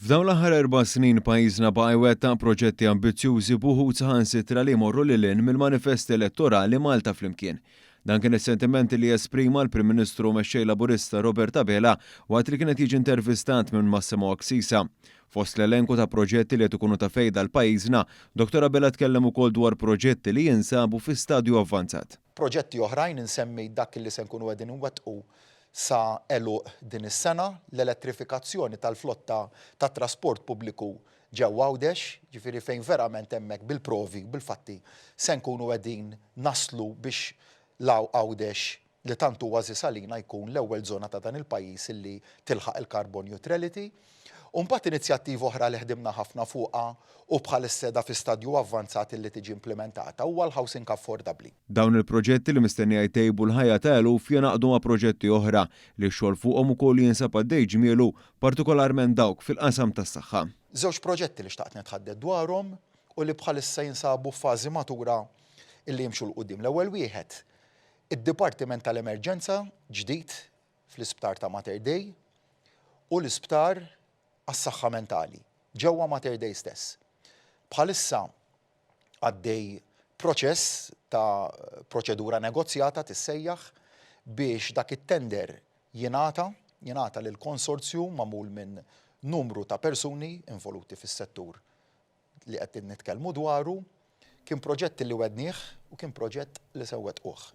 F'dawn l-aħħar 4 snin pajjiżna baqa' jwettaq proġetti ambizzjużi b'uħud saħansitra li jmorru lil hinn mill-manifest elettorali Malta flimkien. Dan kien is-sentiment li esprima l-Prim Ministru mexxej Laburista Robert Abela waqt li kienet jiġi intervistat minn Massimo Aksisa. Fost l-elenku ta' proġetti li qed ikunu ta' fejda l-pajjiżna, Dr. Abela tkellem ukoll dwar proġetti li jinsabu fi stadju avvanzat. Proġetti oħrajn insemmi dak li se nkunu qegħdin inwettqu sa eluq din is-sena l-elettrifikazzjoni tal-flotta tat trasport pubbliku ġewwa Għawdex, ġifieri fejn verament hemmhekk bil-provi, bil-fatti se nkunu qegħdin naslu biex Għawdex li tant huwa għalina jkun l-ewwel żona ta' dan il-pajjiż illi tilħaq il-carbon neutrality. U mbagħad inizjattiva oħra li ħdimna ħafna fuqha u bħalissa fi stadju avvanzat li tiġi implementata huwa l-housing affordably. Dawn il-proġetti li mistennija jtejbu l-ħajja ta' eluf jenaqdu ma' proġetti oħra li x-xogħol fuqhom ukoll jinsab għaddej ġmielu, partikolarment dawk fil-qasam tas-saħħa. Żewġ proġetti li xtaqt nitħadded dwarhom u li bħalissa jinsabu f'fażi matura illi jimxu l-qudiem. L-ewwel wieħed id-Dipartiment tal-Emerġenza ġdid fl-Isptar ta' Mater Dei u l-Isptar għas-saħħa mentali ġewwa Mater Dei stess. Bħalissa għaddej proċess ta' proċedura negozjata tissejjaħ biex dak it-tender jingħata lil konsorzju magħmul minn numru ta' persuni involuti fis-settur li qed nitkellmu dwaru, kien proġett li wednieh u kien proġett li sewwettquh.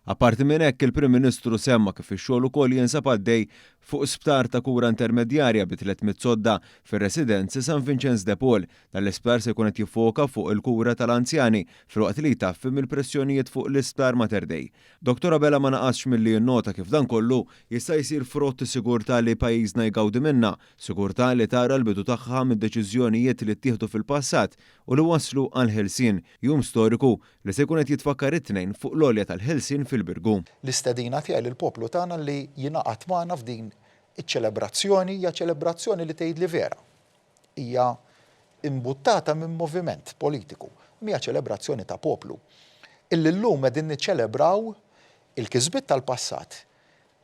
Apparti minn hekk il-Prim Ministru semma kif ix-xogħol ukoll jinsab għaddej fuq sptar ta' kura intermedjarja bi 300 sodda fir-residenzi San Vincenz de Paul. Dal-isptar se jkun qed jiffoka fuq il-kura tal-anzjani filwaqt li jtaffi mill-pressjonijiet fuq l-Isptar Mater Dei. Dr. Abela ma naqasx milli jinnota kif dan kollu jista' jsir frott sigurtà li pajjiżna jgawdi minnha, sigurtà li tara l-bidu tagħha mid-deċiżjonijiet li ttieħdu fil-passat u li waslu għal ħelsien, jum storiku li se jkun qed jitfakkar it-tnejn fuq l-għolja tal-ħelsien fil-Birgu. L-istedina tiegħi lill-poplu tagħna li jingħaqad magħna f'din iċ-ċelebrazzjoni hija ċelebrazzjoni li tgħid li vera. Hija imbuttata minn moviment politiku, mija ċelebrazzjoni ta' poplu. Illi llum qegħdin niċċelebraw il-kisbiet tal-passat.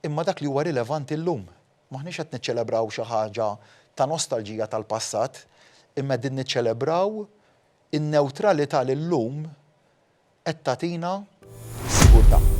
Imma dak li huwa rilevanti llum. M'aħniex qed niċċelebraw xi ħaġa ta' nostalġija tal-passat, imma qegħdin niċċelebraw in-newtralità li llum qed tagħtina s-sigurtà.